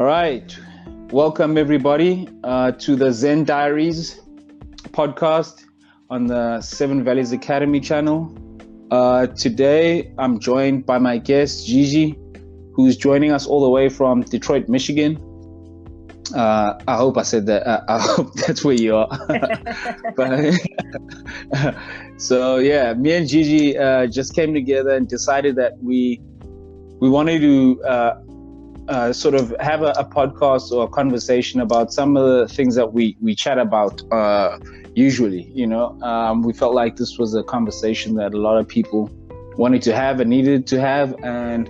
All right. Welcome, everybody, to the Zen Diaries podcast on the Seven Valleys Academy channel. Today, I'm joined by my guest, Gigi, who's joining us all the way from Detroit, Michigan. I hope I said that. I hope that's where you are. So, yeah, me and Gigi just came together and decided that we wanted to sort of have a podcast or a conversation about some of the things that we chat about usually. We felt like this was a conversation that a lot of people wanted to have and needed to have, and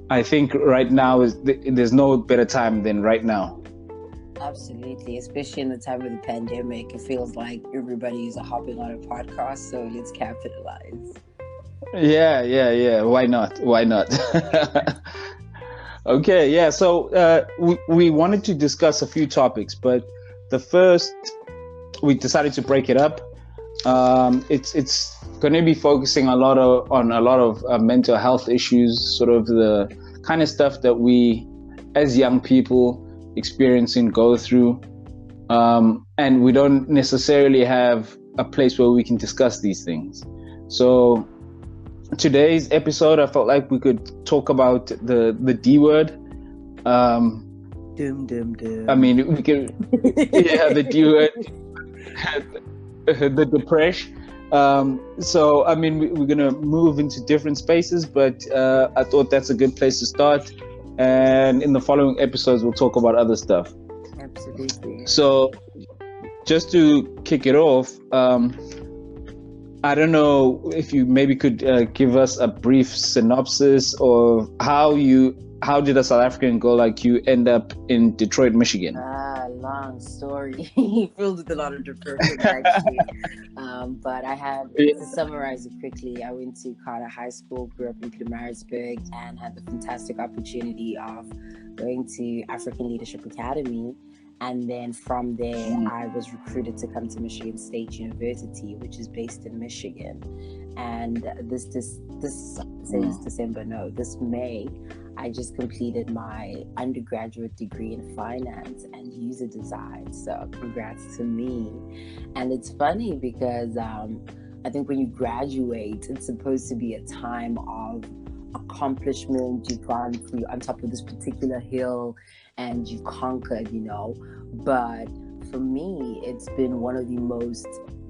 I think right now there's no better time than right now. Absolutely, especially in the time of the pandemic, it feels like everybody is hopping on a podcast, so let's capitalize. Yeah. Why not? Okay, yeah. So we wanted to discuss a few topics, but the first we decided to break it up. It's going to be focusing on a lot of mental health issues, sort of the kind of stuff that we, as young people, experience and go through, and we don't necessarily have a place where we can discuss these things. So today's episode, I felt like we could talk about the D word. Doom. I mean, we can, yeah, the D word, the depression. So, I mean, we're gonna move into different spaces, but I thought that's a good place to start. And in the following episodes, we'll talk about other stuff. Absolutely. So, just to kick it off, I don't know if you maybe could give us a brief synopsis of how did a South African girl like you end up in Detroit, Michigan? Long story filled with a lot of depression, actually. But I have to summarize it quickly. I went to Carter High School, grew up in Pietermaritzburg, and had the fantastic opportunity of going to African Leadership Academy. And then from there, I was recruited to come to Michigan State University, which is based in Michigan. And this May, I just completed my undergraduate degree in finance and user design. So congrats to me. And it's funny because I think when you graduate, it's supposed to be a time of accomplishment. You've gone through on top of this particular hill and you've conquered, But for me, it's been one of the most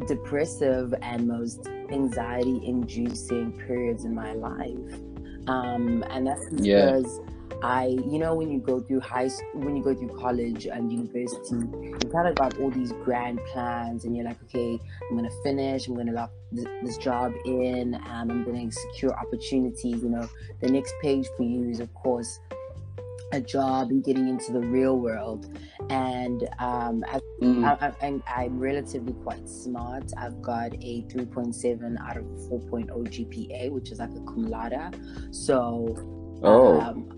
depressive and most anxiety-inducing periods in my life. And that's because when you go through when you go through college and university, you kind of got all these grand plans, and you're like, okay, I'm going to finish, I'm going to lock this job in, and I'm going to secure opportunities. The next page for you is, of course, a job and getting into the real world. And I'm relatively quite smart. I've got a 3.7 out of 4.0 GPA, which is like a cum laude. So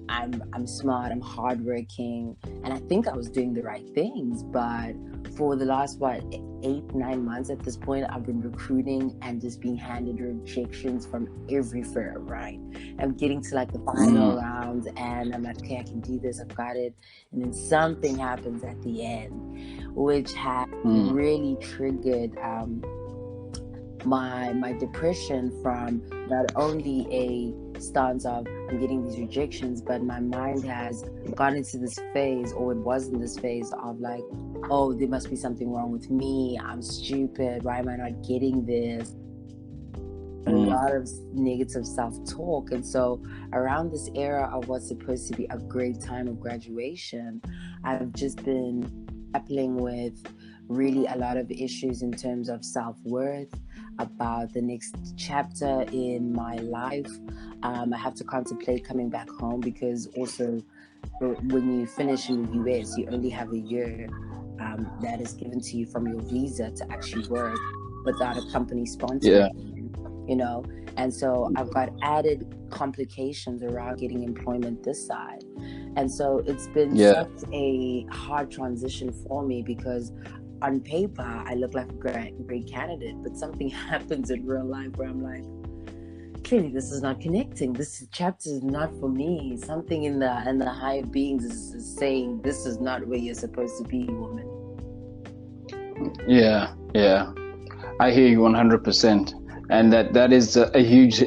I'm smart, I'm hardworking, and I think I was doing the right things. But for the last 8-9 months at this point, I've been recruiting and just being handed rejections from every firm, right? I'm getting to like the final rounds, and I'm like, okay, I can do this, I've got it. And then something happens at the end, which has really triggered my depression, from not only a stance of I'm getting these rejections, but my mind has gone into this phase, or it was in this phase of like, oh, there must be something wrong with me, I'm stupid, why am I not getting this? A lot of negative self-talk. And so around this era of what's supposed to be a great time of graduation, I've just been grappling with really a lot of issues in terms of self-worth, about the next chapter in my life. I have to contemplate coming back home, because also when you finish in the US, you only have a year that is given to you from your visa to actually work without a company sponsoring you. And so I've got added complications around getting employment this side. And so it's been such a hard transition for me, because on paper, I look like a great candidate, but something happens in real life where I'm like, literally, this is not connecting. This chapter is not for me. Something in the higher beings is saying this is not where you're supposed to be, woman. Yeah, I hear you 100%, and that is a huge.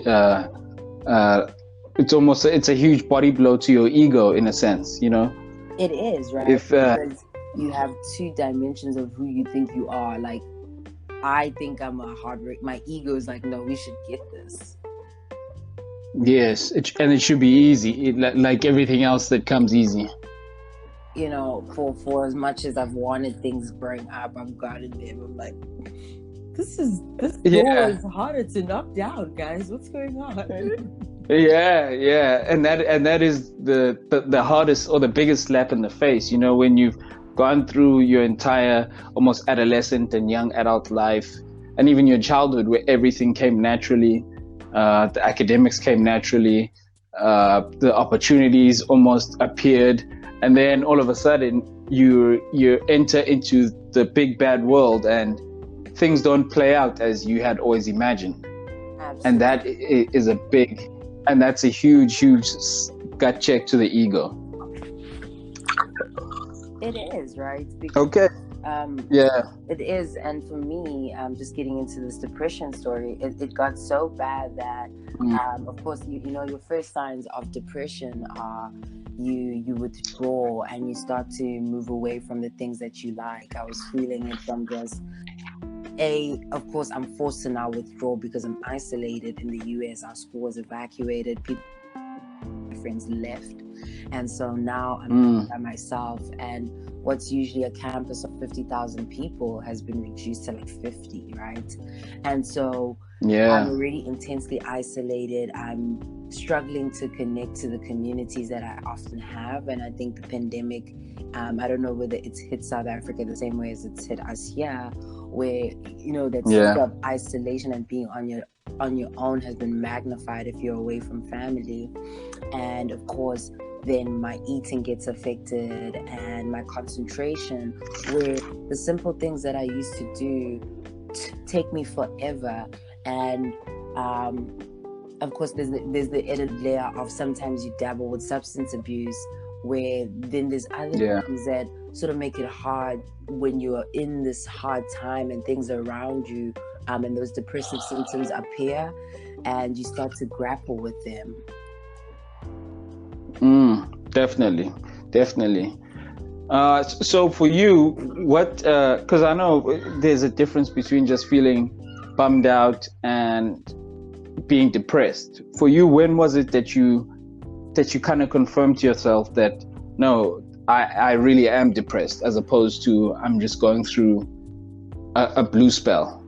It's a huge body blow to your ego in a sense, you know. It is, right? Because you have two dimensions of who you think you are. Like, I think I'm a heartbreak. My ego is like, no, we should get this. Yes, and it should be easy, like everything else that comes easy. You know, for as much as I've wanted things growing up, I've gotten there. I'm like, this door is harder to knock down, guys. What's going on? Yeah, and that is the hardest or the biggest slap in the face. You know, when you've gone through your entire almost adolescent and young adult life, and even your childhood, where everything came naturally, the academics came naturally, the opportunities almost appeared, and then all of a sudden you enter into the big bad world, and things don't play out as you had always imagined. Absolutely. And that is a big, and that's a huge gut check to the ego. It is, right? Because, okay. It is. And for me, just getting into this depression story, it got so bad that, of course, you know, your first signs of depression are you withdraw and you start to move away from the things that you like. I was feeling it from just of course, I'm forced to now withdraw because I'm isolated in the US. Our school was evacuated. My friends left. And so now I'm by myself. And what's usually a campus of 50,000 people has been reduced to like 50, right? And so I'm already intensely isolated. I'm struggling to connect to the communities that I often have. And I think the pandemic, I don't know whether it's hit South Africa the same way as it's hit us here, where, you know, that sort of isolation and being on your own has been magnified if you're away from family. And of course, then my eating gets affected and my concentration, where the simple things that I used to do take me forever. And of course, there's the added layer of sometimes you dabble with substance abuse, where then there's other things that sort of make it hard when you're in this hard time and things around you, and those depressive symptoms appear, and you start to grapple with them. Definitely. So for you, what? Because I know there's a difference between just feeling bummed out and being depressed. For you, when was it that you kind of confirmed to yourself that no, I really am depressed, as opposed to I'm just going through a blue spell?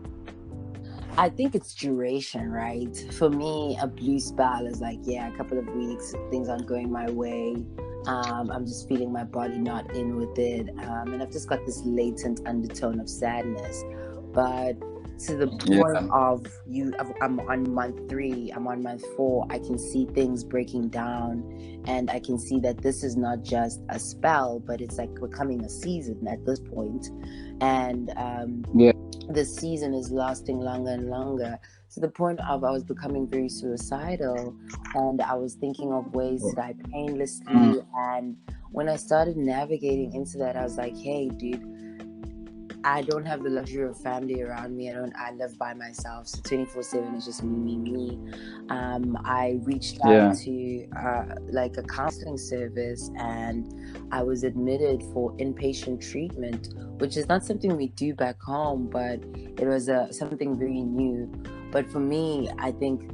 I think it's duration, right? For me, a blue spell is like, a couple of weeks, things aren't going my way. I'm just feeling my body not in with it. And I've just got this latent undertone of sadness. But to the point of I'm on month 3, I'm on month 4, I can see things breaking down, and I can see that this is not just a spell, but it's like becoming a season at this point. And the season is lasting longer and longer, to the point of I was becoming very suicidal, and I was thinking of ways to die painlessly. And when I started navigating into that, I was like, hey, dude, I don't have the luxury of family around me. I live by myself. So 24/7 is just me. I reached out to like a counseling service, and I was admitted for inpatient treatment, which is not something we do back home, but it was something very new. But for me, I think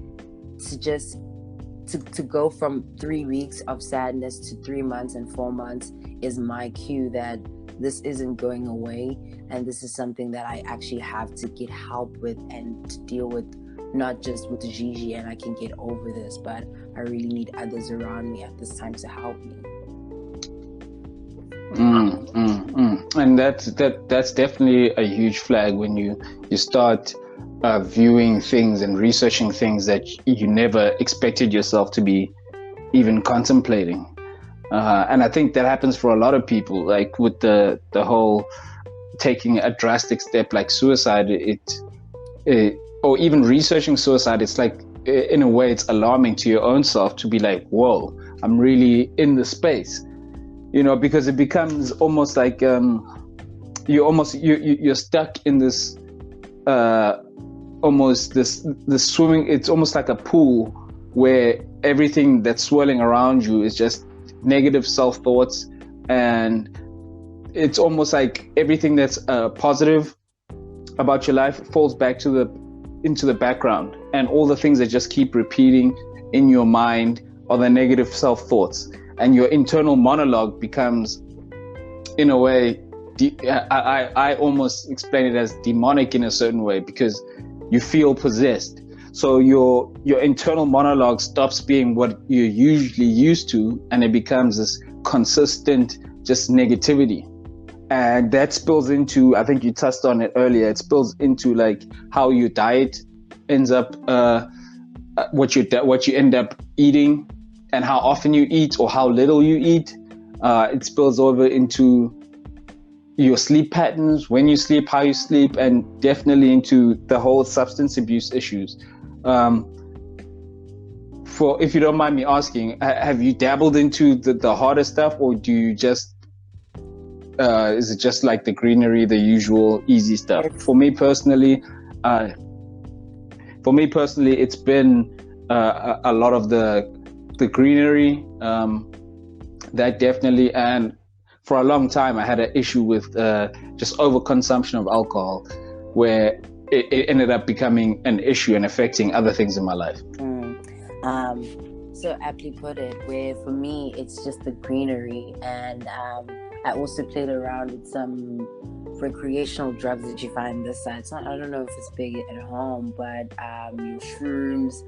to go from 3 weeks of sadness to 3 months and 4 months is my cue that this isn't going away, and this is something that I actually have to get help with and to deal with, not just with Gigi, and I can get over this, but I really need others around me at this time to help me. And that's definitely a huge flag when you start viewing things and researching things that you never expected yourself to be even contemplating. And I think that happens for a lot of people, like with the whole taking a drastic step like suicide, or even researching suicide. It's like in a way, it's alarming to your own self to be like, whoa, I'm really in the space, because it becomes almost like you're stuck in this almost this swimming. It's almost like a pool where everything that's swirling around you is just negative self-thoughts, and it's almost like everything that's positive about your life falls back into the background, and all the things that just keep repeating in your mind are the negative self-thoughts, and your internal monologue becomes, in a way, I almost explain it as demonic in a certain way, because you feel possessed. So your internal monologue stops being what you're usually used to, and it becomes this consistent just negativity. And that spills into, I think you touched on it earlier, it spills into like how your diet ends up, what you end up eating, and how often you eat or how little you eat. It spills over into your sleep patterns, when you sleep, how you sleep, and definitely into the whole substance abuse issues. If you don't mind me asking, have you dabbled into the harder stuff, or do you just is it just like the greenery, the usual easy stuff? For me personally, it's been a lot of the greenery, that definitely. And for a long time, I had an issue with just overconsumption of alcohol, where it ended up becoming an issue and affecting other things in my life. So aptly put it, where for me, it's just the greenery. And I also played around with some recreational drugs that you find this side. So I don't know if it's big at home, but your shrooms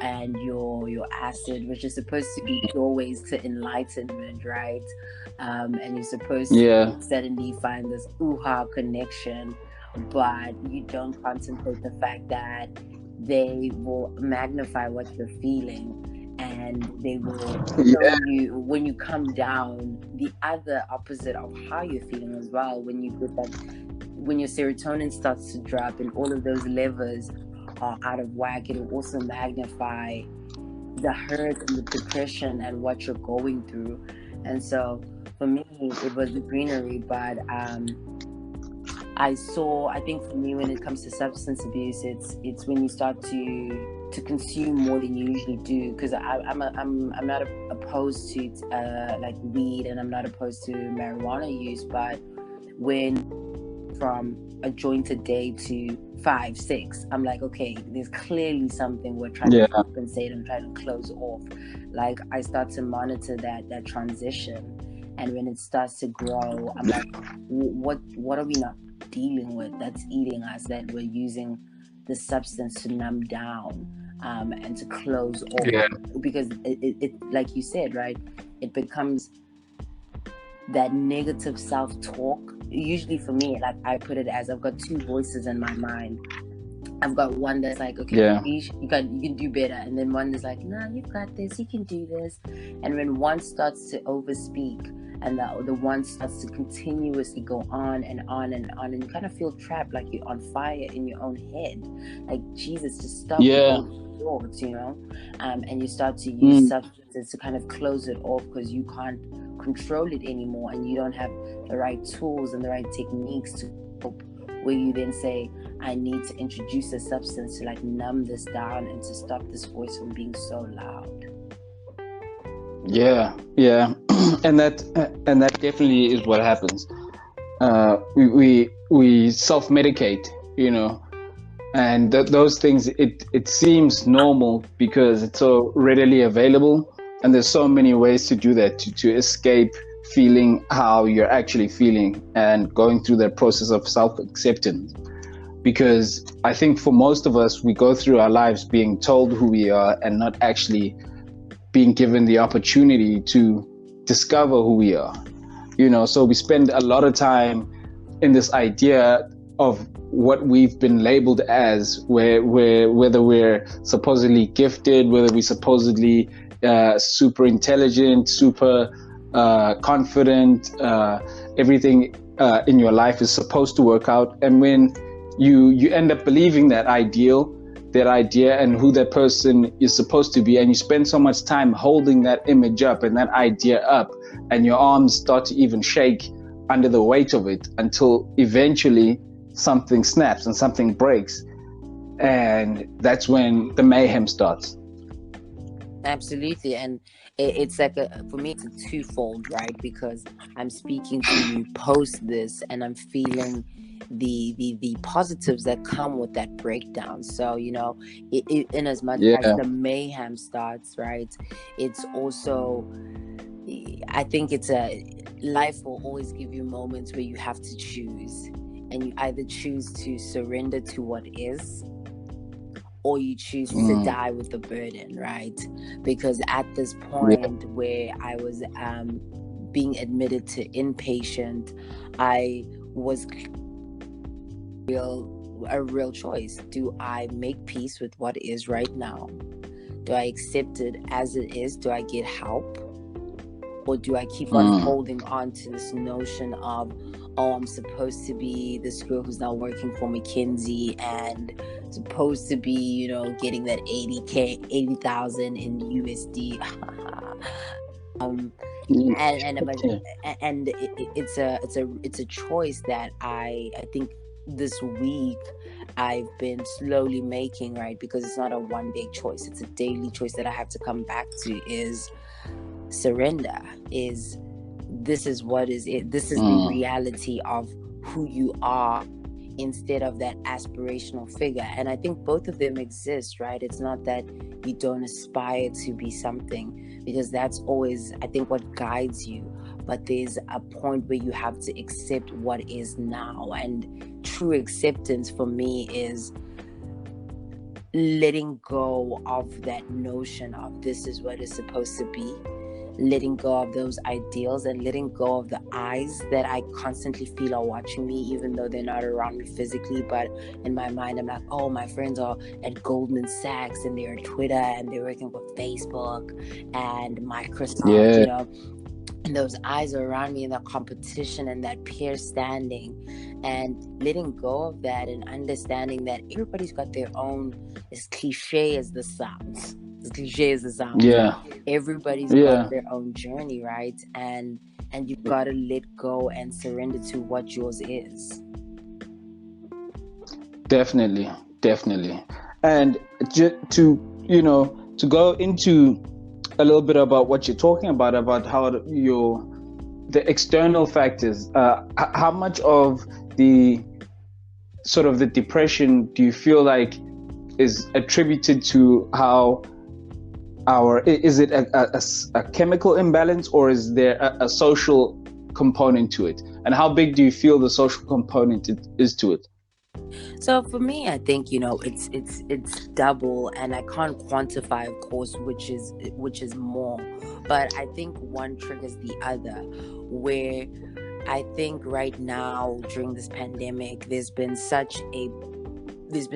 and your acid, which is supposed to be doorways to enlightenment, right? And you're supposed to suddenly find this ooh-ha connection, but you don't contemplate the fact that they will magnify what you're feeling, and they will show you when you come down the other opposite of how you're feeling as well. When you get that, when your serotonin starts to drop and all of those levers are out of whack, it will also magnify the hurt and the depression and what you're going through. And so for me, it was the greenery, but I think for me, when it comes to substance abuse, it's when you start to consume more than you usually do. Because I'm not opposed to like weed, and I'm not opposed to marijuana use, but when from a joint a day to 5, 6, I'm like, okay, there's clearly something we're trying to compensate and trying to close off. Like, I start to monitor that transition, and when it starts to grow, I'm like, what are we not dealing with that's eating us, that we're using the substance to numb down and to close off? Because it like you said, right, it becomes that negative self-talk. Usually for me, like, I put it as, I've got two voices in my mind. I've got one that's like, okay, you can do better, and then one that's like, nah, you've got this, you can do this. And when one starts to overspeak, and the one starts to continuously go on and on and on, and you kind of feel trapped, like you're on fire in your own head. Like, Jesus, just stop thoughts, and you start to use substances to kind of close it off, because you can't control it anymore, and you don't have the right tools and the right techniques to cope, where you then say, I need to introduce a substance to like numb this down and to stop this voice from being so loud. And that definitely is what happens. We self-medicate, and those things, it seems normal because it's so readily available, and there's so many ways to do that, to escape feeling how you're actually feeling and going through that process of self-acceptance. Because I think for most of us, we go through our lives being told who we are and not actually being given the opportunity to discover who we are. So we spend a lot of time in this idea of what we've been labeled as, whether we're supposedly gifted, whether we're supposedly super intelligent, super confident, everything in your life is supposed to work out. And when you end up believing that ideal, that idea and who that person is supposed to be, and you spend so much time holding that image up and that idea up, and your arms start to even shake under the weight of it, until eventually something snaps and something breaks, and that's when the mayhem starts. Absolutely. And it's like for me, it's a twofold, right? Because I'm speaking to you post this, and I'm feeling the positives that come with that breakdown. So, you know, in as much as the mayhem starts, right, it's also, I think it's life will always give you moments where you have to choose, and you either choose to surrender to what is, or you choose to die with the burden, right? Because at this point where I was being admitted to inpatient, I was a real choice. Do I make peace with what is right now? Do I accept it as it is? Do I get help? Or do I keep on holding on to this notion of, oh, I'm supposed to be this girl who's now working for McKinsey and supposed to be, you know, getting that 80,000 in USD. It's a choice that I think this week I've been slowly making, right? Because it's not a one day choice, it's a daily choice that I have to come back to. Is surrender. Is this is what is it? This is the reality of who you are, instead of that aspirational figure. And I think both of them exist, right? It's not that you don't aspire to be something, because that's always, I think, what guides you. But there's a point where you have to accept what is now. And true acceptance for me is letting go of that notion of this is what is supposed to be, letting go of those ideals, and letting go of the eyes that I constantly feel are watching me, even though they're not around me physically. But in my mind, I'm like, oh, my friends are at Goldman Sachs, and they're at Twitter, and they're working with Facebook and Microsoft, you know. And those eyes are around me in that competition and that peer standing, and letting go of that and understanding that everybody's got their own, as cliche as this sounds, everybody's got their own journey, right? And you've got to let go and surrender to what yours is. Definitely. And to go into a little bit about what you're talking about how the external factors, how much of the sort of the depression do you feel like is attributed to how is it a chemical imbalance, or is there a social component to it? And how big do you feel the social component is to it? So for me, I think, you know, it's double, and I can't quantify, of course, which is more, but I think one triggers the other. Where I think right now during this pandemic, there's been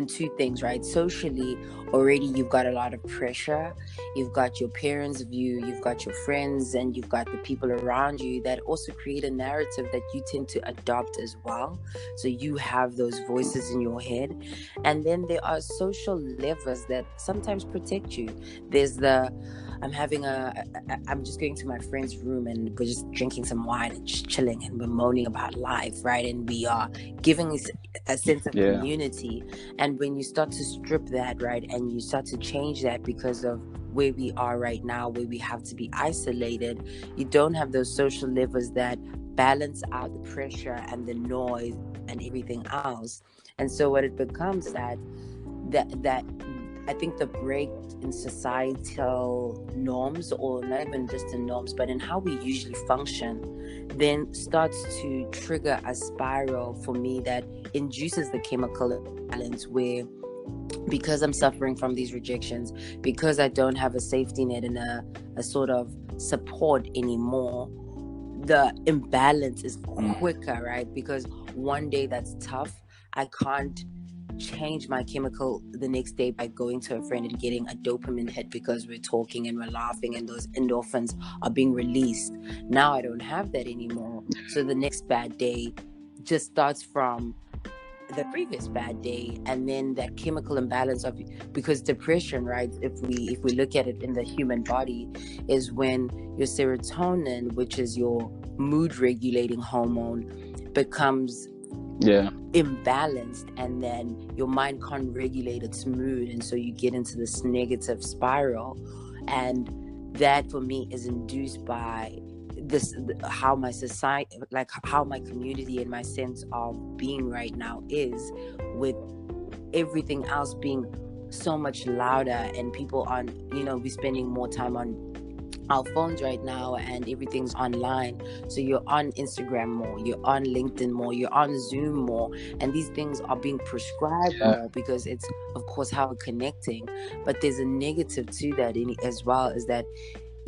two things, right? Socially, already you've got a lot of pressure. You've got your parents' view, you've got your friends, and you've got the people around you that also create a narrative that you tend to adopt as well. So you have those voices in your head. And then there are social levers that sometimes protect you. There's I'm just going to my friend's room, and we're just drinking some wine and just chilling, and we're moaning about life, right? And we are giving a sense of community. And when you start to strip that, right, and you start to change that because of where we are right now, where we have to be isolated, you don't have those social levers that balance out the pressure and the noise and everything else. And so what it becomes that I think the break in societal norms, or not even just in norms, but in how we usually function, then starts to trigger a spiral for me that induces the chemical imbalance, where because I'm suffering from these rejections, because I don't have a safety net and a sort of support anymore, the imbalance is quicker, right? Because one day that's tough, I can't change my chemical the next day by going to a friend and getting a dopamine hit because we're talking and we're laughing and those endorphins are being released. Now I don't have that anymore. So the next bad day just starts from the previous bad day, and then that chemical imbalance of, because depression, right, if we look at it in the human body, is when your serotonin, which is your mood regulating hormone, becomes imbalanced, and then your mind can't regulate its mood, and so you get into this negative spiral. And that for me is induced by this, how my society, like how my community and my sense of being right now is, with everything else being so much louder, and people on, we're spending more time on our phones right now, and everything's online. So you're on Instagram more, you're on LinkedIn more, you're on Zoom more, and these things are being prescribed more because it's, of course, how we're connecting. But there's a negative to that as well, is that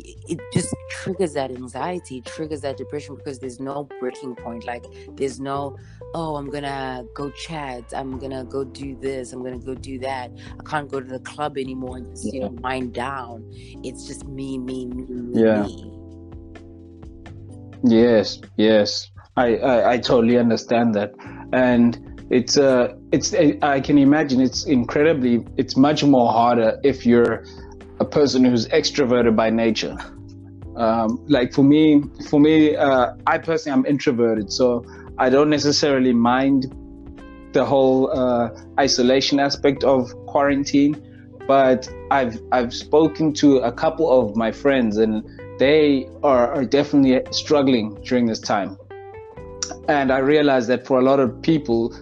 it just triggers that anxiety, triggers that depression, because there's no breaking point. Like, there's no, oh, I'm gonna go chat, I'm gonna go do this, I'm gonna go do that, I can't go to the club anymore and just wind down. It's just me. Yes, I totally understand that. And it's I can imagine it's much more harder if you're a person who's extroverted by nature. Like for me, I personally, I'm introverted, so I don't necessarily mind the whole isolation aspect of quarantine. But I've spoken to a couple of my friends, and they are definitely struggling during this time. And I realized that for a lot of people,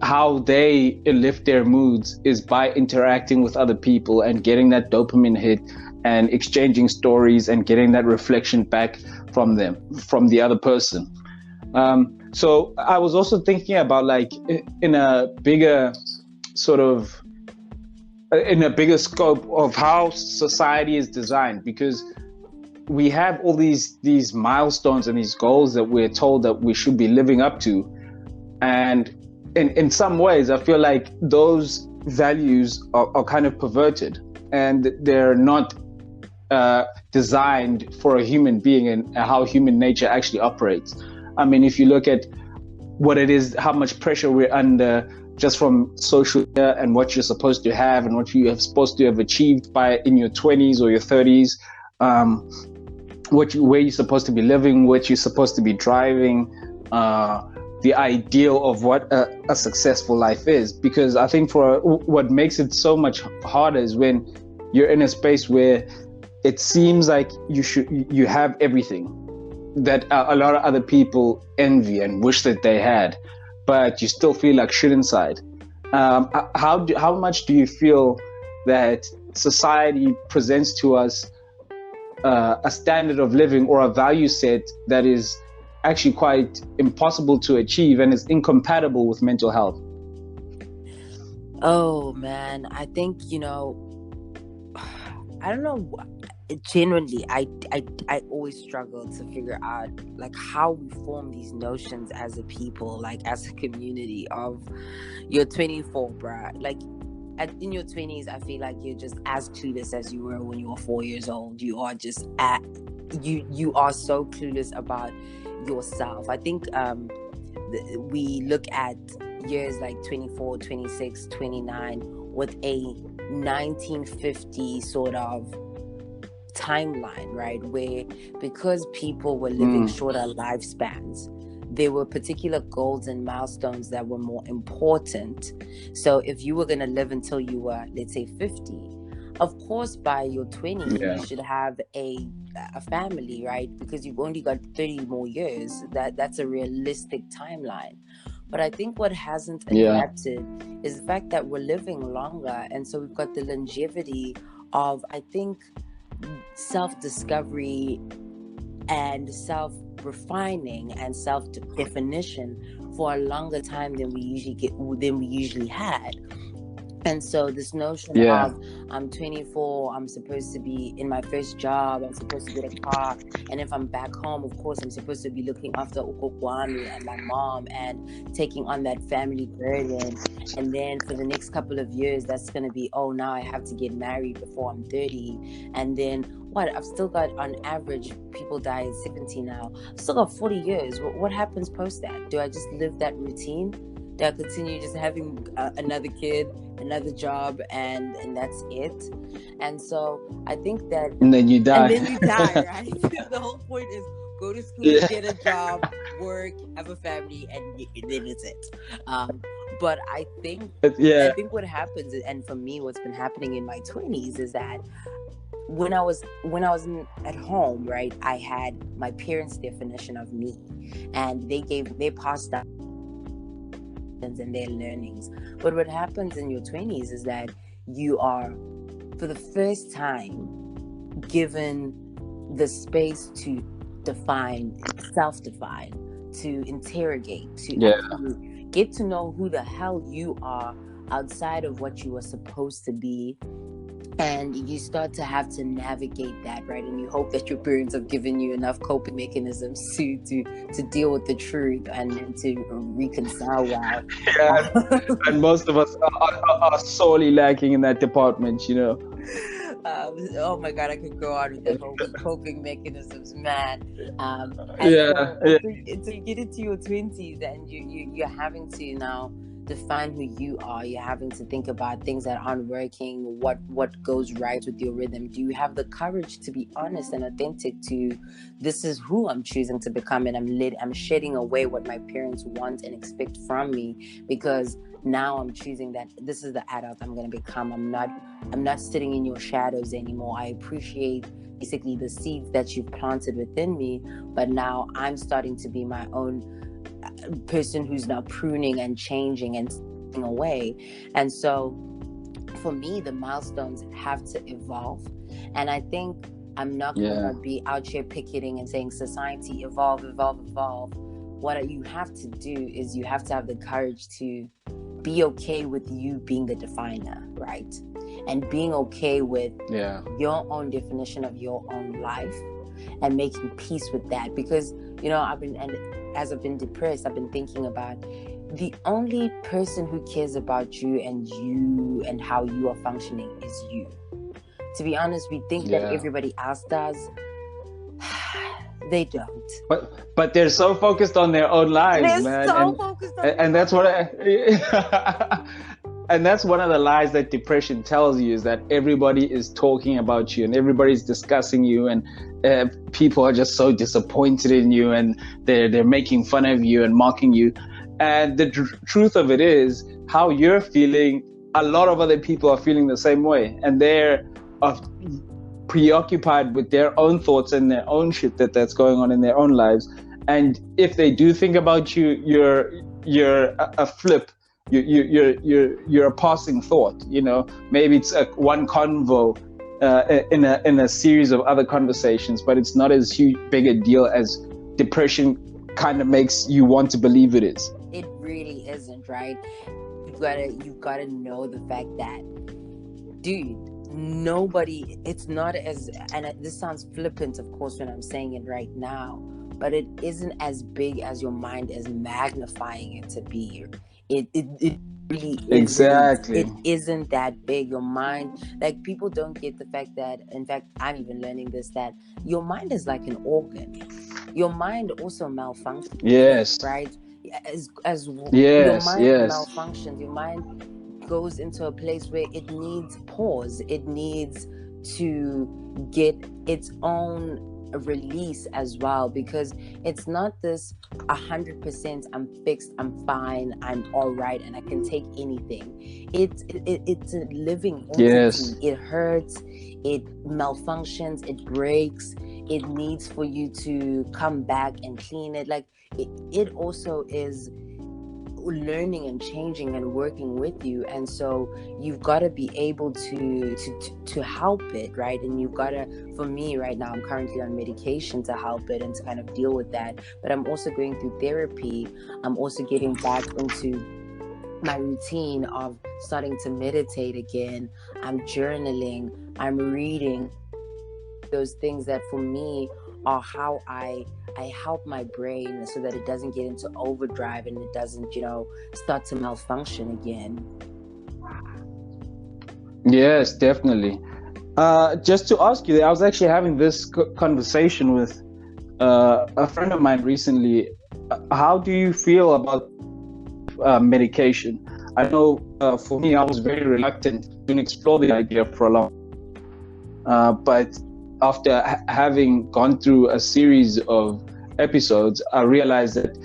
how they lift their moods is by interacting with other people and getting that dopamine hit and exchanging stories and getting that reflection back from the other person. So I was also thinking about, like, in a bigger scope of how society is designed, because we have all these milestones and these goals that we're told that we should be living up to. And in some ways, I feel like those values are kind of perverted, and they're not designed for a human being and how human nature actually operates. I mean, if you look at what it is, how much pressure we're under just from social media, and what you're supposed to have and what you are supposed to have achieved in your 20s or your 30s, where you're supposed to be living, what you're supposed to be driving, the ideal of what a successful life is. Because I think what makes it so much harder is when you're in a space where it seems like you have everything that a lot of other people envy and wish that they had, but you still feel like shit inside. How much do you feel that society presents to us a standard of living or a value set that is actually quite impossible to achieve and is incompatible with mental health? Oh man, I think, I don't know. Genuinely, I always struggle to figure out, like, how we form these notions as a people, like as a community, of you're 24, bruh. Like, in your 20s, I feel like you're just as clueless as you were when you were 4 years old. You are just you are so clueless about yourself. I think we look at years like 24, 26, 29 with a 1950 sort of timeline, right, where, because people were living shorter lifespans, there were particular goals and milestones that were more important. So if you were going to live until you were, let's say, 50, of course by your 20s you should have a family, right, because you've only got 30 more years. That's a realistic timeline. But I think what hasn't adapted is the fact that we're living longer, and so we've got the longevity of, I think, self-discovery and self-refining and self-definition for a longer time than we usually had. And so this notion of, I'm 24, I'm supposed to be in my first job, I'm supposed to get a car, and if I'm back home, of course, I'm supposed to be looking after Ukokwami and my mom and taking on that family burden. And then for the next couple of years, that's going to be, oh, now I have to get married before I'm 30. And then I've still got, on average, people die at 70 now. I've still got 40 years. What happens post that? Do I just live that routine? They'll continue just having another kid, another job, and that's it. And so I think that, And then you and die. then you die, right? The whole point is go to school, Yeah. get a job, work, have a family, and then it's it. But I think Yeah. what happens, and for me, what's been happening in my 20s is that when I was at home, right, I had my parents' definition of me, and they passed down and their learnings. But what happens in your 20s is that you are, for the first time, given the space to self-define, to interrogate, to actually get to know who the hell you are outside of what you were supposed to be. And you start to have to navigate that, right? And you hope that your parents have given you enough coping mechanisms to deal with the truth and to reconcile well. Yeah, and most of us are sorely lacking in that department, you know. Oh my God, I could go on with that whole coping mechanisms, man. And Yeah, so you get into your 20s and you're having to now define who you are. You're having to think about things that aren't working, what goes right with your rhythm. Do you have the courage to be honest and authentic to, this is who I'm choosing to become, and I'm shedding away what my parents want and expect from me, because now I'm choosing that this is the adult I'm going to become. I'm not sitting in your shadows anymore. I appreciate basically the seeds that you've planted within me, but now I'm starting to be my own person who's now pruning and changing and taking away. And so for me, the milestones have to evolve. And I think I'm not going to be out here picketing and saying society evolve. What you have to do is you have to have the courage to be okay with you being the definer, right? And being okay with your own definition of your own life and making peace with that. Because, you know, as I've been depressed, I've been thinking about the only person who cares about you and how you are functioning is you. To be honest, we think that everybody else does. They don't. But they're so focused on their own lives, man. And that's what and that's one of the lies that depression tells you, is that everybody is talking about you and everybody's discussing you, and people are just so disappointed in you, and they're making fun of you and mocking you. And the truth of it is, how you're feeling, a lot of other people are feeling the same way, and they're preoccupied with their own thoughts and their own shit that's going on in their own lives. And if they do think about you, you're a flip. You're a passing thought. You know, maybe it's one convo in a series of other conversations, but it's not as big a deal as depression kind of makes you want to believe it is. It really isn't, right? You've gotta know the fact that, dude, nobody, it's not as, and this sounds flippant, of course, when I'm saying it right now, but it isn't as big as your mind is magnifying it to be. It really isn't. Exactly. It isn't that big. Your mind, like, people don't get the fact that, in fact, I'm even learning this, that your mind is like an organ. Your mind also malfunctions. Yes. Right? As your mind malfunctions, your mind goes into a place where it needs pause. It needs to get its own release as well, because it's not this 100% I'm fixed, I'm fine, I'm all right, and I can take anything. It's a living entity. It hurts, it malfunctions, it breaks. It needs for you to come back and clean it. Like it also is learning and changing and working with you, and so you've got to be able to help it, right? And you've got to, for me right now, I'm currently on medication to help it and to kind of deal with that, but I'm also going through therapy. I'm also getting back into my routine of starting to meditate again. I'm journaling, I'm reading, those things that for me are how I help my brain so that it doesn't get into overdrive and it doesn't, start to malfunction again. Yes, definitely. Just to ask you, I was actually having this conversation with a friend of mine recently. How do you feel about medication. I know for me, I was very reluctant to explore the idea for a long but after having gone through a series of episodes, I realized that,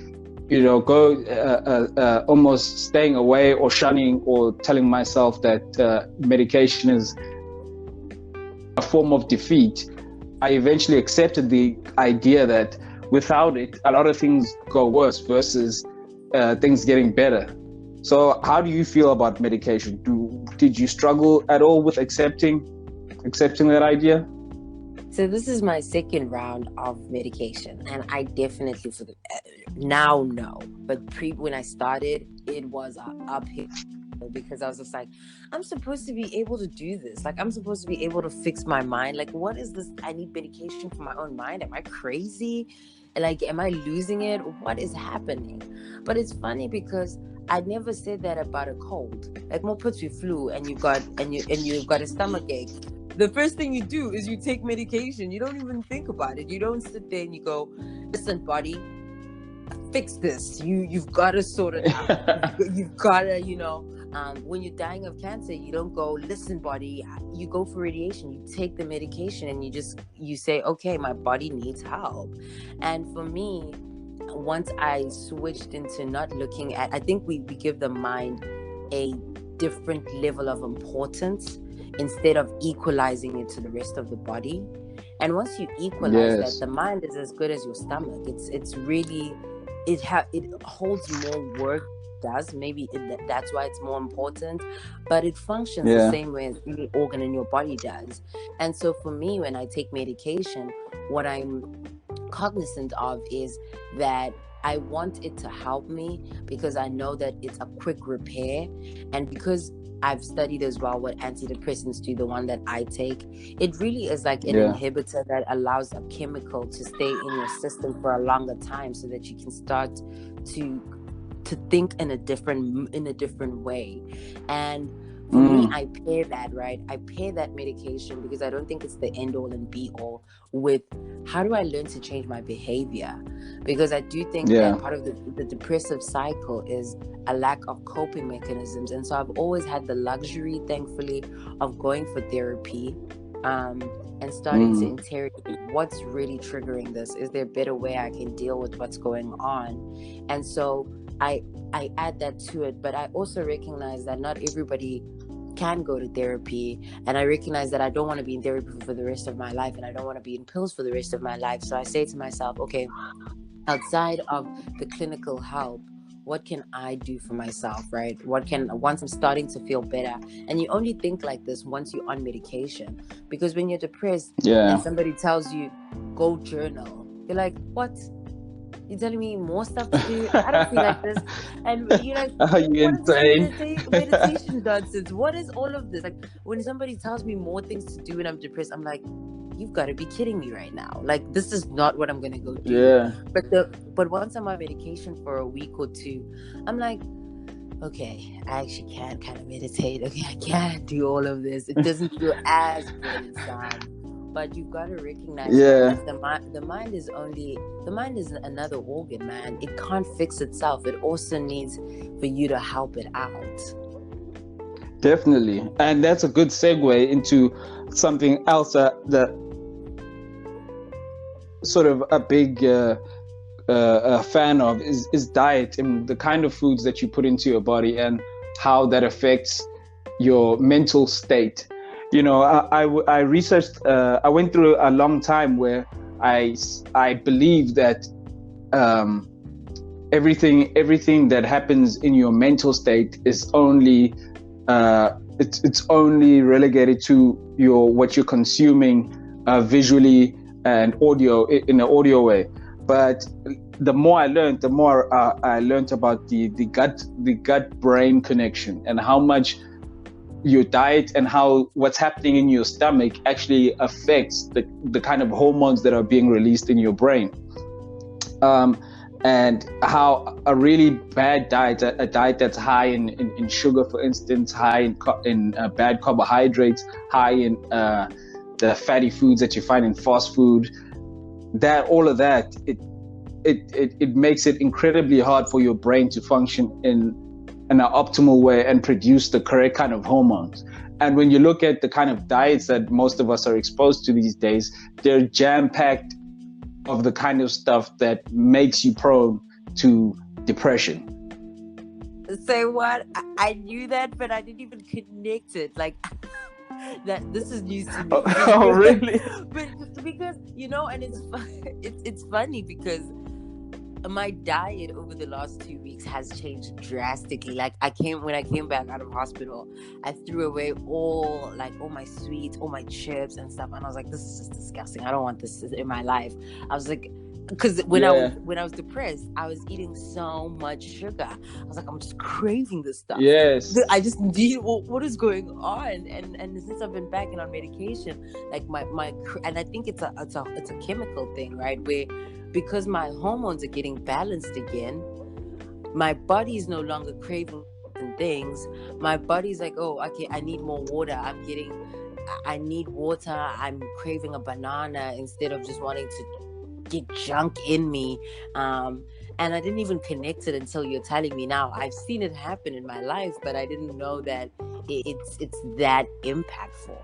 almost staying away or shunning or telling myself that medication is a form of defeat, I eventually accepted the idea that without it, a lot of things go worse versus things getting better. So how do you feel about medication? Did you struggle at all with accepting that idea? So this is my second round of medication, and I definitely now know. But when I started, it was uphill, because I was just like, I'm supposed to be able to do this. Like, I'm supposed to be able to fix my mind. Like, what is this? I need medication for my own mind. Am I crazy? Like, am I losing it? What is happening? But it's funny because I never said that about a cold. Like, more puts you flu and you've got a stomach ache. The first thing you do is you take medication. You don't even think about it. You don't sit there and you go, listen, body, fix this. You've got to sort it out. You've got to, when you're dying of cancer, you don't go, listen, body, you go for radiation. You take the medication and you say, okay, my body needs help. And for me, once I switched into not looking at, I think we give the mind a different level of importance instead of equalizing it to the rest of the body. And once you equalize that, the mind is as good as your stomach. It's really, it holds more work. Does maybe that's why it's more important, but it functions the same way as any organ in your body does. And so for me, when I take medication, what I'm cognizant of is that I want it to help me, because I know that it's a quick repair, and because I've studied as well what antidepressants do, the one that I take, it really is like an inhibitor that allows a chemical to stay in your system for a longer time, so that you can start to think in a different way. And for me, I pair that, right? I pair that medication, because I don't think it's the end all and be all, with how do I learn to change my behavior? Because I do think that part of the depressive cycle is a lack of coping mechanisms. And so I've always had the luxury, thankfully, of going for therapy and starting to interrogate what's really triggering this. Is there a better way I can deal with what's going on? And so I add that to it, but I also recognize that not everybody can go to therapy, and I recognize that I don't want to be in therapy for the rest of my life, and I don't want to be in pills for the rest of my life. So I say to myself, okay, outside of the clinical help, what can I do for myself, right? Once I'm starting to feel better, and you only think like this once you're on medication, because when you're depressed and somebody tells you, go journal, you're like, what? You're telling me more stuff to do? I don't feel like this. And you're like, are you insane? Meditation nonsense. What is all of this? Like, when somebody tells me more things to do when I'm depressed, I'm like, you've got to be kidding me right now. Like, this is not what I'm going to go do. Yeah. But once I'm on medication for a week or two, I'm like, okay, I actually can kind of meditate. Okay, I can do all of this. It doesn't feel as good as but you've got to recognize that the mind is another organ, man. It can't fix itself. It also needs for you to help it out. Definitely. And that's a good segue into something else that sort of a big fan of is diet, and the kind of foods that you put into your body and how that affects your mental state. I researched, I went through a long time where I believe that everything that happens in your mental state is only it's only relegated to what you're consuming visually and audio in an audio way. But the more I learned, I learned about the gut brain connection, and how much your diet and how what's happening in your stomach actually affects the kind of hormones that are being released in your brain. And how a really bad diet, a diet that's high in sugar, for instance, high in bad carbohydrates, high in the fatty foods that you find in fast food, all of that, it makes it incredibly hard for your brain to function in an optimal way and produce the correct kind of hormones. And when you look at the kind of diets that most of us are exposed to these days, they're jam-packed of the kind of stuff that makes you prone to depression. Say what? I knew that, but I didn't even connect it. Like that. This is news to me. Oh, really? But because and it's funny because my diet over the last 2 weeks has changed drastically. Like when I came back out of hospital, I threw away all my sweets, all my chips and stuff, and I was like, this is just disgusting. I don't want this in my life. I was like, because when I was depressed, I was eating so much sugar. I was like, I'm just craving this stuff. Yes. I just need what is going on. And since I've been back and on medication, like my and I think it's a chemical thing, right? Where because my hormones are getting balanced again, my body is no longer craving things. My body's like, oh, okay, I need more water. I need water. I'm craving a banana instead of just wanting to get junk in me. And I didn't even connect it until you're telling me now. I've seen it happen in my life, but I didn't know that it's that impactful.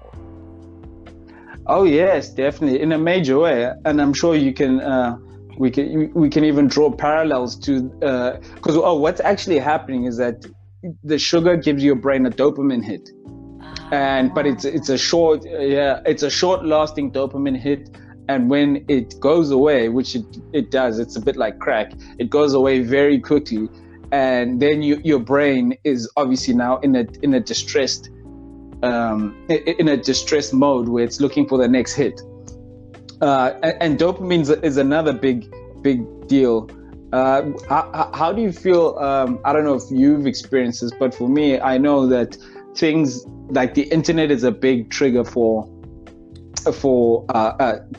Oh yes, definitely, in a major way. And I'm sure you can we can even draw parallels to because what's actually happening is that the sugar gives your brain a dopamine hit, but it's a short lasting dopamine hit. And when it goes away, which it does, it's a bit like crack, it goes away very quickly, and then your brain is obviously now in a distressed mode where it's looking for the next hit. And dopamine is another big deal. How do you feel? I don't know if you've experienced this, but for me, I know that things like the internet is a big trigger for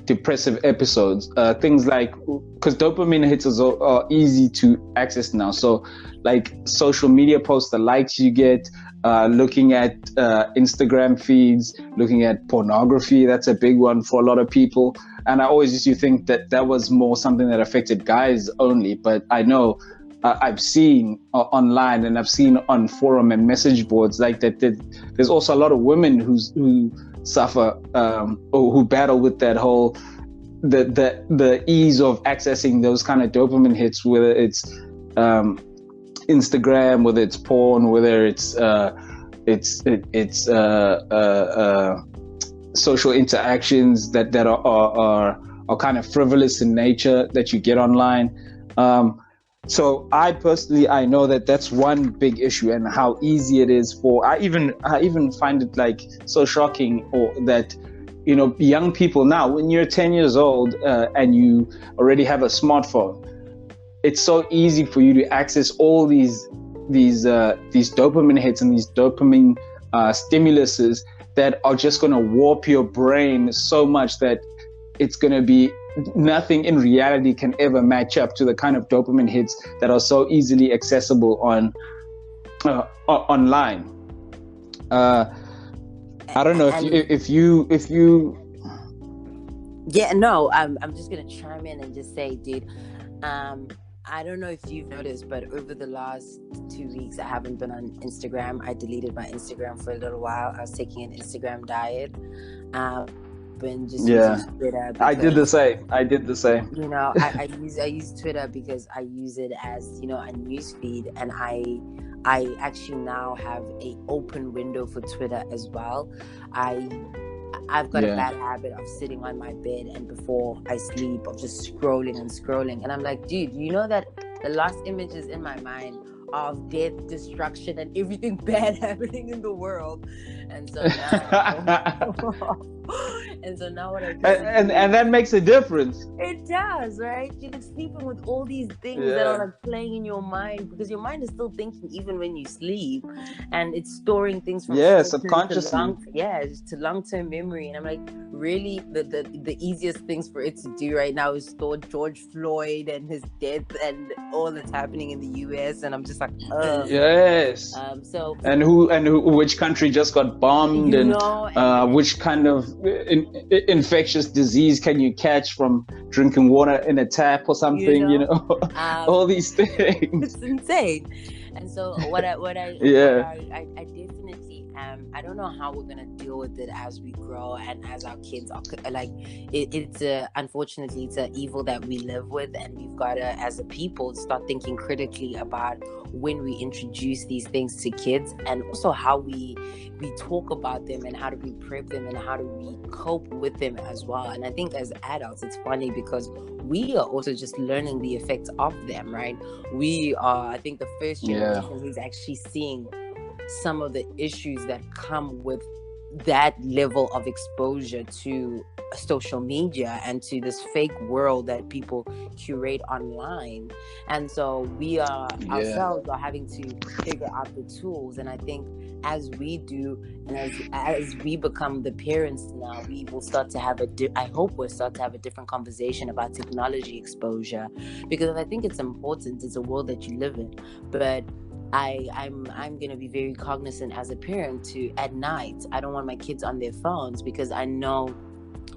depressive episodes. Things like, because dopamine hits are easy to access now. So like social media posts, the likes you get, looking at Instagram feeds, looking at pornography, that's a big one for a lot of people. And I always used to think that was more something that affected guys only, but I know I've seen online and I've seen on forum and message boards like that there's also a lot of women who suffer or who battle with that whole the ease of accessing those kind of dopamine hits, whether it's Instagram, whether it's porn, whether it's social interactions that are kind of frivolous in nature that you get online. So I know that that's one big issue, and how easy it is I even find it like so shocking, or that young people now, when you're 10 years old and you already have a smartphone, it's so easy for you to access all these dopamine hits and these dopamine stimuluses that are just going to warp your brain so much that it's going to be nothing in reality can ever match up to the kind of dopamine hits that are so easily accessible online. I don't know if you. Yeah, no, I'm just gonna chime in and just say, dude, I don't know if you've noticed, but over the last 2 weeks, I haven't been on Instagram. I deleted my Instagram for a little while. I was taking an Instagram diet. Been just using Twitter. I did the same. I use Twitter because I use it as, a news feed, and I actually now have a open window for Twitter as well. I've got a bad habit of sitting on my bed, and before I sleep, of just scrolling. And I'm like, dude, you know that the last images in my mind of death, destruction, and everything bad happening in the world. And so now what I do, and that makes a difference. It does, right? You're like sleeping with all these things that are like playing in your mind, because your mind is still thinking even when you sleep, and it's storing things from subconsciously to long-term memory. And I'm like, really, the easiest things for it to do right now is store George Floyd and his death and all that's happening in the US, and I'm just like, yes. So which country just got bombed, and which kind of infectious disease can you catch from drinking water in a tap or something, all these things. It's insane. And so what Yeah. I definitely am. I don't know how we're gonna deal with it as we grow and as our kids are like. It's unfortunately it's an evil that we live with, and we've got to, as a people, start thinking critically about when we introduce these things to kids, and also how we talk about them, and how do we prep them, and how do we cope with them as well. And I think as adults, it's funny because we are also just learning the effects of them, right? We are, I think, the first generation who's actually seeing some of the issues that come with that level of exposure to social media and to this fake world that people curate online. And so we are ourselves are having to figure out the tools. And I think as we do, and as we become the parents now, we will start to have I hope we'll start to have a different conversation about technology exposure, because I think it's important. It's a world that you live in, but I'm gonna be very cognizant as a parent to, at night, I don't want my kids on their phones, because I know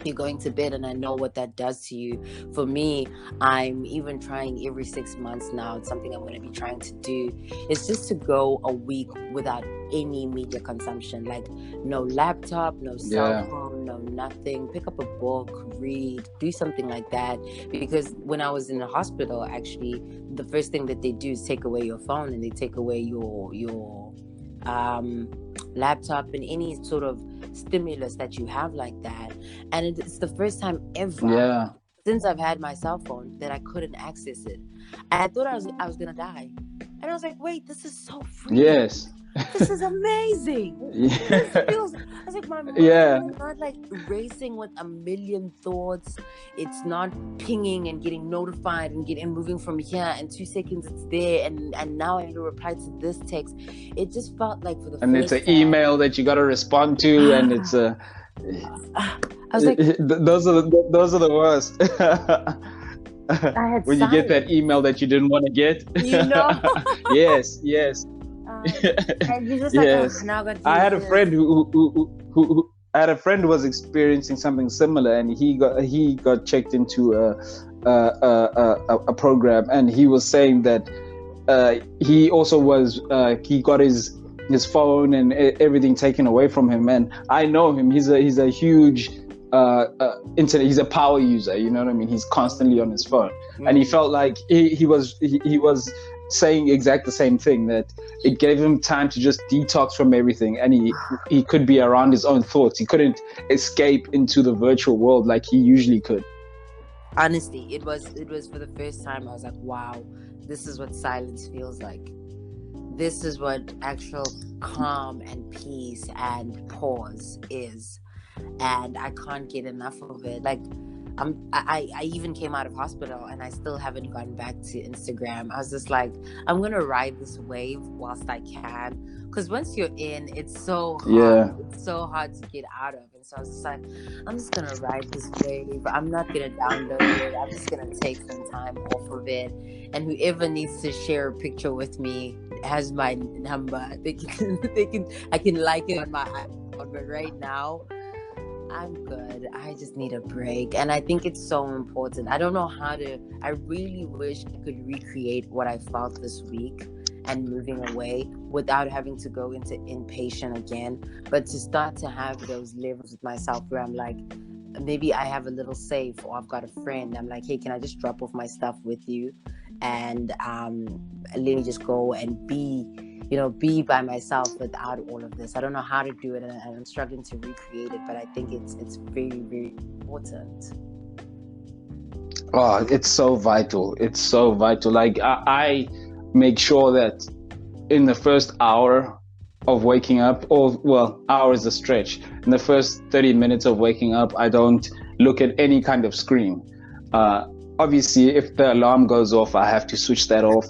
you're going to bed and I know what that does to you. For me, I'm even trying every 6 months now. It's something I'm going to be trying to do. It's just to go a week without any media consumption, like no laptop, no cell phone, no nothing. Pick up a book, read, do something like that. Because when I was in the hospital, actually, the first thing that they do is take away your phone, and they take away your laptop and any sort of stimulus that you have like that. And it's the first time ever since I've had my cell phone that I couldn't access it. I thought I was gonna die, and I was like, wait, this is so free. This is amazing. This feels, I was like, my mind is not like racing with a million thoughts. It's not pinging and getting notified and moving from here, and 2 seconds it's there, and now I need to reply to this text. It just felt like for the and first it's an email that you got to respond to, and it's a I was like, those are the worst. When you get that email that you didn't want to get, yes. And you're just like, now I got to do I had this. a friend who I had a friend who was experiencing something similar, and he got checked into a program, and he was saying that he also was he got his phone and everything taken away from him. And I know him; he's a huge internet. He's a power user. You know what I mean? He's constantly on his phone, and he felt like he was saying exactly the same thing, that it gave him time to just detox from everything, and he could be around his own thoughts. He couldn't escape into the virtual world like he usually could. Honestly, it was for the first time I was like, wow, this is what silence feels like. This is what actual calm and peace and pause is, and I can't get enough of it. Like, I even came out of hospital and I still haven't gone back to Instagram. I was just like, I'm gonna ride this wave whilst I can, because once you're in, it's so hard. It's so hard to get out of. And so I was just like, I'm just gonna ride this wave. I'm not gonna download it. I'm just gonna take some time off of it. And whoever needs to share a picture with me has my number. I can like it on my iPhone, but right now, I'm good. I just need a break. And I think it's so important. I don't know how to. I really wish I could recreate what I felt this week and moving away without having to go into inpatient again. But to start to have those levels with myself where I'm like, maybe I have a little safe, or I've got a friend. I'm like, hey, can I just drop off my stuff with you? And let me just go and be by myself without all of this. I don't know how to do it, and I'm struggling to recreate it, but I think it's very, very important. Oh, it's so vital. It's so vital. Like I make sure that in the first hour of waking up, hour is a stretch. In the first 30 minutes of waking up, I don't look at any kind of screen. Obviously, if the alarm goes off, I have to switch that off.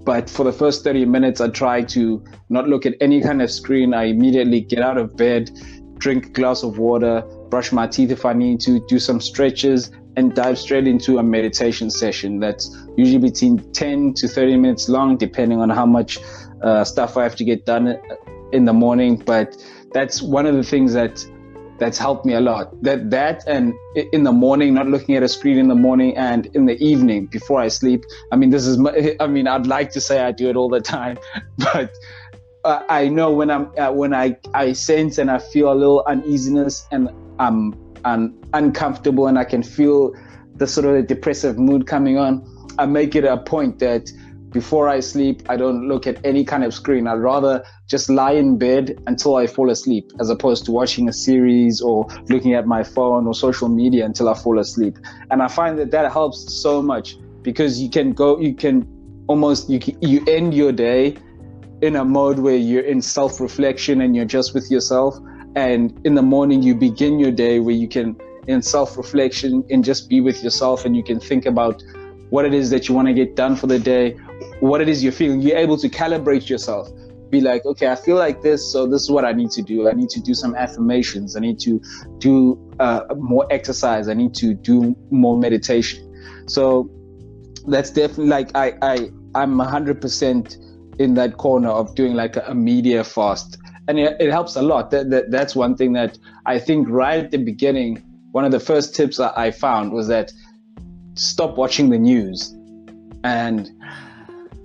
But for the first 30 minutes, I try to not look at any kind of screen. I immediately get out of bed, drink a glass of water, brush my teeth if I need to, do some stretches, and dive straight into a meditation session that's usually between 10 to 30 minutes long, depending on how much stuff I have to get done in the morning. But that's one of the things that that's helped me a lot. That and in the morning, not looking at a screen in the morning, and in the evening before I sleep. I mean, I'd like to say I do it all the time, but I know when I sense and I feel a little uneasiness, and I'm uncomfortable, and I can feel the sort of depressive mood coming on. I make it a point that before I sleep, I don't look at any kind of screen. I'd rather just lie in bed until I fall asleep, as opposed to watching a series or looking at my phone or social media until I fall asleep. And I find that helps so much, because you end your day in a mode where you're in self-reflection and you're just with yourself. And in the morning, you begin your day where you can, in self-reflection, and just be with yourself, and you can think about what it is that you want to get done for the day, what it is you're feeling. You're able to calibrate yourself. Be like, okay, I feel like this, so this is what I need to do. I need to do some affirmations. I need to do more exercise. I need to do more meditation. So that's definitely like I'm 100% in that corner of doing like a media fast, and it helps a lot. That's one thing that I think right at the beginning, one of the first tips I found was that stop watching the news. And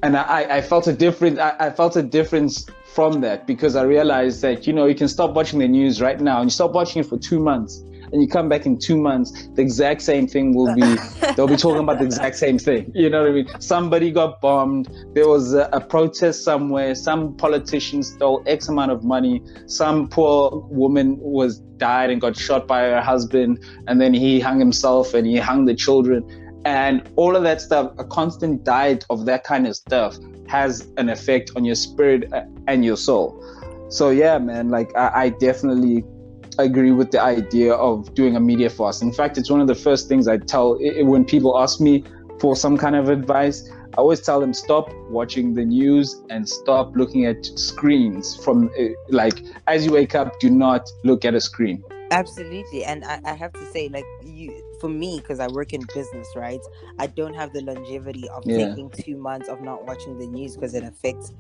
I felt a difference. I felt a difference from that, because I realized that, you can stop watching the news right now, and you stop watching it for 2 months, and you come back in 2 months, the exact same thing they'll be talking about the exact same thing. You know what I mean? Somebody got bombed. There was a protest somewhere. Some politician stole X amount of money. Some poor woman died and got shot by her husband, and then he hung himself, and he hung the children. And all of that stuff, a constant diet of that kind of stuff has an effect on your spirit and your soul. So yeah, man, like I definitely agree with the idea of doing a media fast. In fact, it's one of the first things I tell when people ask me for some kind of advice. I always tell them, stop watching the news and stop looking at screens. From like, as you wake up, do not look at a screen. Absolutely. And I have to say, like, for me, because I work in business, right? I don't have the longevity of taking 2 months of not watching the news, because it affects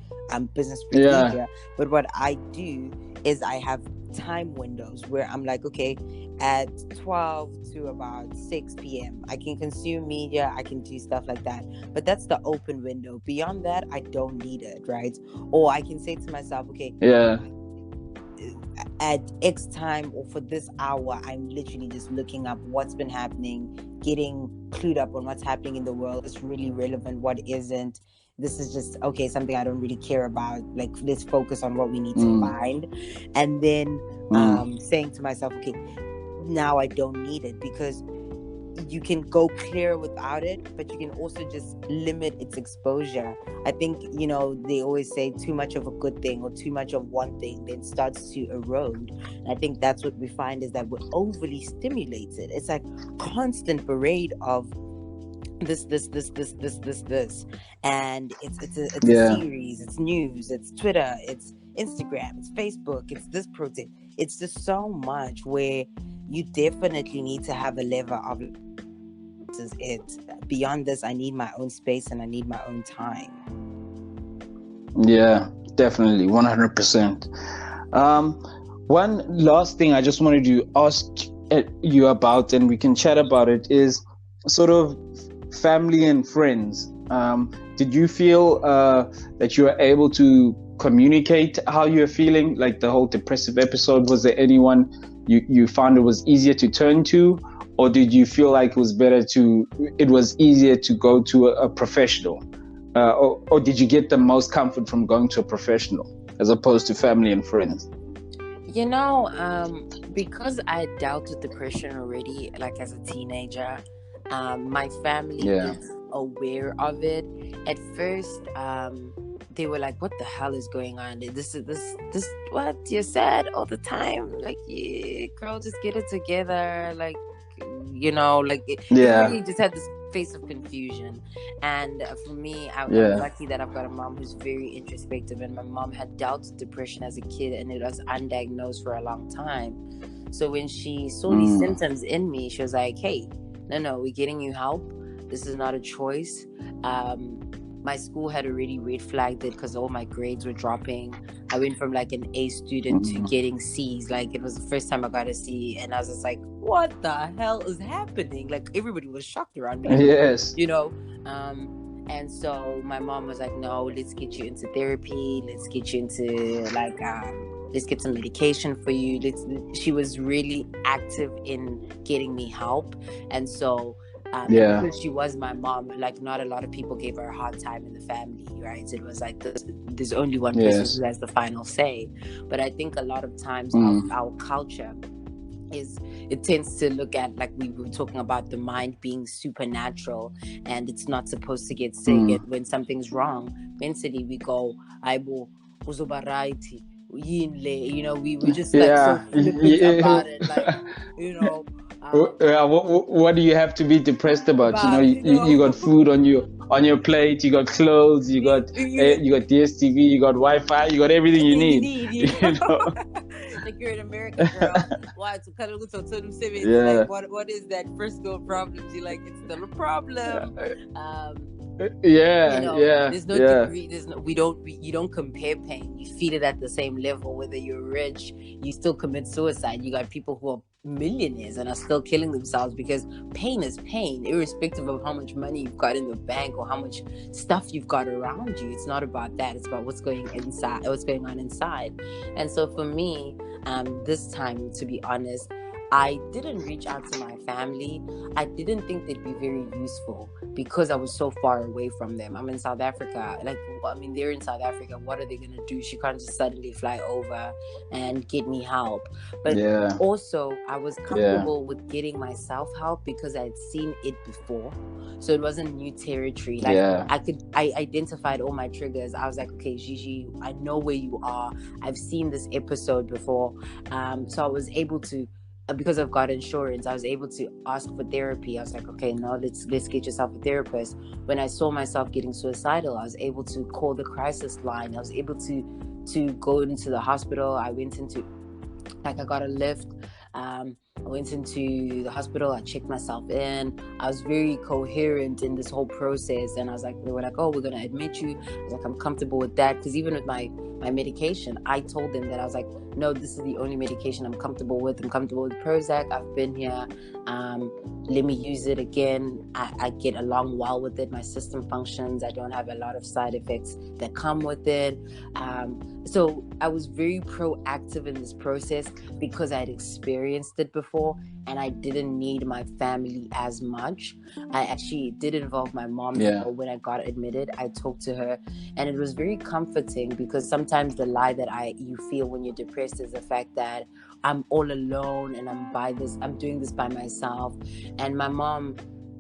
business behavior. Yeah. But what I do is I have time windows where I'm like, okay, at 12 to about 6 p.m. I can consume media, I can do stuff like that. But that's the open window. Beyond that, I don't need it, right? Or I can say to myself, okay, at X time, or for this hour, I'm literally just looking up what's been happening, getting clued up on what's happening in the world. It's really relevant, what isn't. This is just, okay, something I don't really care about. Like, let's focus on what we need to find. And then saying to myself, okay, now I don't need it, because you can go clear without it, but you can also just limit its exposure. I think, they always say too much of a good thing or too much of one thing then starts to erode. And I think that's what we find, is that we're overly stimulated. It's like constant parade of this, and it's a series. It's news, it's Twitter, it's Instagram, it's Facebook, it's this protest. It's just so much where you definitely need to have a level of, this is it. Beyond this, I need my own space and I need my own time. Yeah, definitely, 100%. One last thing I just wanted to ask you about, and we can chat about it, is sort of family and friends. Did you feel that you were able to communicate how you're feeling, like the whole depressive episode? Was there anyone you found it was easier to turn to, or did you feel like it was easier to go to a professional, or did you get the most comfort from going to a professional as opposed to family and friends? Because I dealt with depression already, like as a teenager, my family is aware of it. At first, they were like, what the hell is going on? This what, you're sad all the time? Like, yeah, girl, just get it together. Like, everybody just had this face of confusion. And for me, I'm lucky that I've got a mom who's very introspective, and my mom had dealt with depression as a kid, and it was undiagnosed for a long time. So when she saw these symptoms in me, she was like, hey, no, we're getting you help. This is not a choice. My school had already red flagged it because all my grades were dropping. I went from like an A student to getting C's. Like, it was the first time I got a C, and I was just like, what the hell is happening? Like, everybody was shocked around me, Yes. you know. And so my mom was like, no, let's get you into therapy. Let's get you into like, let's get some medication for you. She was really active in getting me help. And so, because she was my mom, like, not a lot of people gave her a hard time in the family, right? It was like, there's only one person who has the final say. But I think a lot of times our culture it tends to look at, like we were talking about, the mind being supernatural, and it's not supposed to get sick. And when something's wrong mentally, we go, I will uzobaraiti, you know, we just like so flippant about it, like, you know. What do you have to be depressed about? You got food on your plate, you got clothes, you got DSTV, you got Wi-Fi, you got everything you need. You know? Like, you're in America, girl. Why? Like, what is that? First world problems. You're like, it's still a problem. There's no degree. You don't compare pain. You feel it at the same level. Whether you're rich, you still commit suicide. You got people who are millionaires and are still killing themselves, because pain is pain, irrespective of how much money you've got in the bank or how much stuff you've got around you. It's not about that. It's about what's going on inside. And so for me, this time, to be honest, I didn't reach out to my family. I didn't think they'd be very useful because I was so far away from them. I'm in South Africa. Like, I mean, they're in South Africa. What are they going to do? She can't just suddenly fly over and get me help. But also, I was comfortable with getting myself help because I had seen it before. So it wasn't new territory. Like, I identified all my triggers. I was like, okay, Gigi, I know where you are. I've seen this episode before. So I was able to, because I've got insurance, I was able to ask for therapy. I was like, okay, now let's get yourself a therapist. When I saw myself getting suicidal, I was able to call the crisis line. I was able to go into the hospital. I got a lift. I went into the hospital. I checked myself in. I was very coherent in this whole process. And I was like, they were like, oh, we're going to admit you. I was like, I'm comfortable with that. Because even with my medication, I told them that I was like, no, this is the only medication I'm comfortable with. I'm comfortable with Prozac. I've been here. Let me use it again. I get along well with it. My system functions. I don't have a lot of side effects that come with it. So I was very proactive in this process because I had experienced it before, and I didn't need my family as much. I actually did involve my mom. When I got admitted, I talked to her, and it was very comforting, because sometimes the lie that you feel when you're depressed is the fact that I'm all alone and I'm doing this by myself. And my mom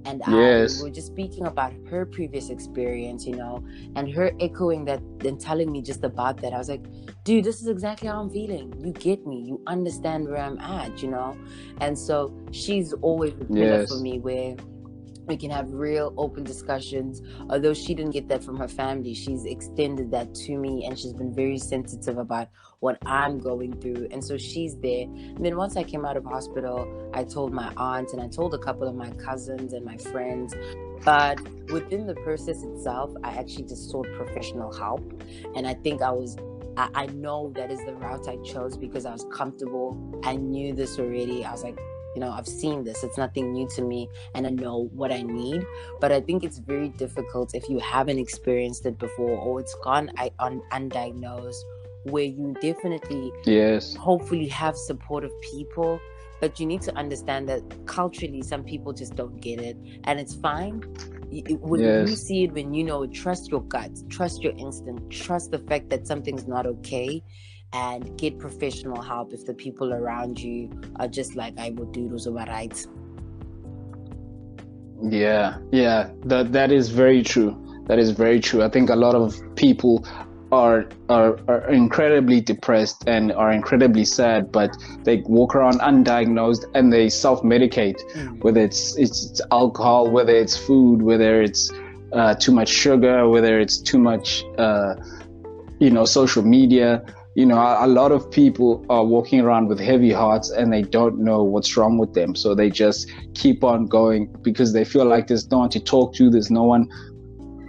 and I were just speaking about her previous experience, you know, and her echoing that and telling me just about that. I was like, dude, this is exactly how I'm feeling. You get me. You understand where I'm at, you know? And so she's always a pillar for me, where we can have real open discussions. Although she didn't get that from her family, she's extended that to me, and she's been very sensitive about what I'm going through. And so she's there. And then once I came out of hospital, I told my aunt, and I told a couple of my cousins and my friends. But within the process itself, I actually just sought professional help. And I think I know that is the route I chose because I was comfortable. I knew this already. I was like, you know, I've seen this. It's nothing new to me, and I know what I need. But I think it's very difficult if you haven't experienced it before, or it's gone undiagnosed, where you definitely, hopefully have supportive people. But you need to understand that culturally, some people just don't get it, and it's fine. When you see it, when you know it, trust your gut, trust your instinct, trust the fact that something's not okay, and get professional help if the people around you are just like, I would do those over right. That is very true. That is very true. I think a lot of people are incredibly depressed and are incredibly sad, but they walk around undiagnosed and they self-medicate, whether it's alcohol, whether it's food, whether it's too much sugar, whether it's too much social media. You know, a lot of people are walking around with heavy hearts and they don't know what's wrong with them. So they just keep on going because they feel like there's no one to talk to. There's no one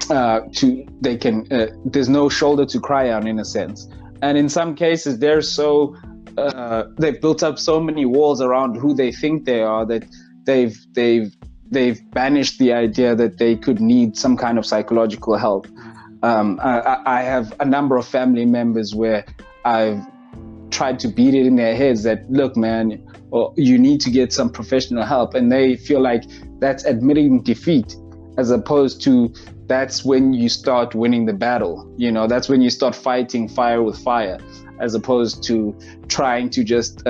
there's no shoulder to cry on, in a sense. And in some cases, they're so they've built up so many walls around who they think they are that they've banished the idea that they could need some kind of psychological help. I have a number of family members where I've tried to beat it in their heads that, look, man, you need to get some professional help, and they feel like that's admitting defeat, as opposed to that's when you start winning the battle. That's when you start fighting fire with fire, as opposed to trying to just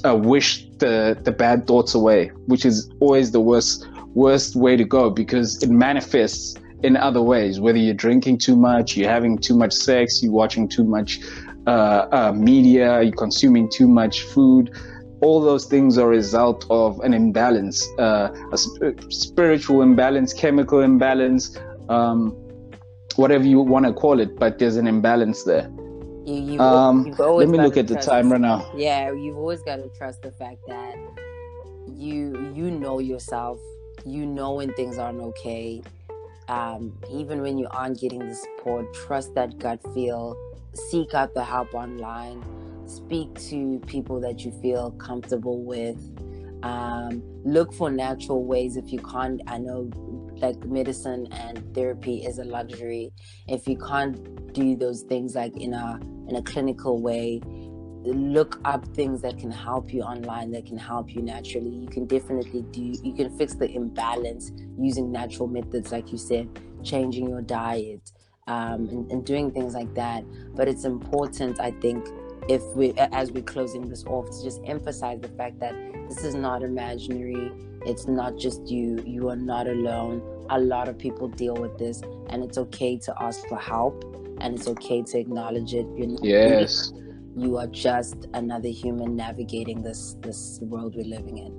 wish the bad thoughts away, which is always the worst way to go, because it manifests in other ways, whether you're drinking too much, you're having too much sex, you're watching too much media, you're consuming too much food. All those things are a result of an imbalance, a spiritual imbalance, chemical imbalance, whatever you want to call it, but there's an imbalance there. You've always let me look at the time right now. Yeah, you've always got to trust the fact that you know yourself. You know when things aren't okay. Even when you aren't getting the support, trust that gut feel. Seek out the help online. Speak to people that you feel comfortable with. Look for natural ways if you can't. I know, like, medicine and therapy is a luxury. If you can't do those things like in a clinical way, look up things that can help you online, that can help you naturally. You can definitely you can fix the imbalance using natural methods, like you said, changing your diet, and doing things like that. But it's important, I think, as we're closing this off, to just emphasize the fact that this is not imaginary. It's not just you are not alone. A lot of people deal with this, and it's okay to ask for help, and it's okay to acknowledge it. You're not Yes. You are just another human navigating this world we're living in.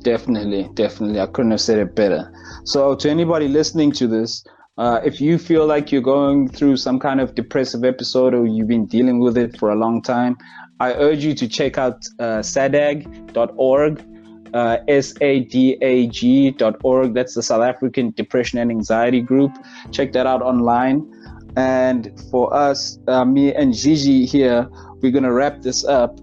Definitely. I couldn't have said it better. So to anybody listening to this, if you feel like you're going through some kind of depressive episode, or you've been dealing with it for a long time, I urge you to check out sadag.org, sadag.org. That's the South African Depression and Anxiety Group. Check that out online. And for us, me and Gigi here, we're going to wrap this up.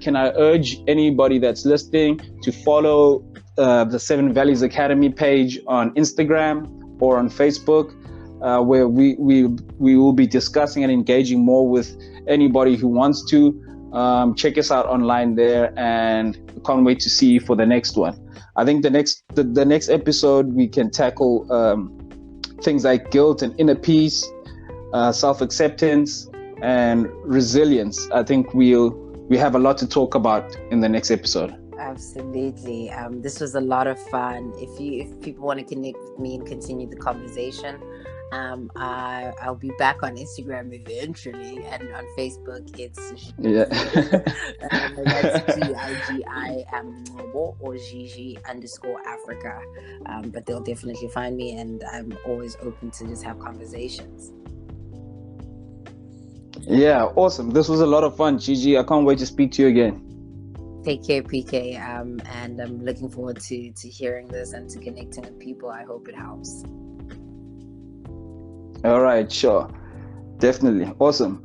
Can I urge anybody that's listening to follow the Seven Valleys Academy page on Instagram or on Facebook, where we will be discussing and engaging more with anybody who wants to. Check us out online there, and can't wait to see you for the next one. I think the next episode we can tackle things like guilt and inner peace, self-acceptance, and resilience. I think we have a lot to talk about in the next episode. Absolutely. This was a lot of fun. If people want to connect with me and continue the conversation, I'll be back on Instagram eventually, and on Facebook it's that's Gigi or Gigi_Africa. But they'll definitely find me, and I'm always open to just have conversations. Yeah, awesome. This was a lot of fun, Gigi. I can't wait to speak to you again. Take care, PK. And I'm looking forward to hearing this and to connecting with people. I hope it helps. All right, sure. Definitely. Awesome.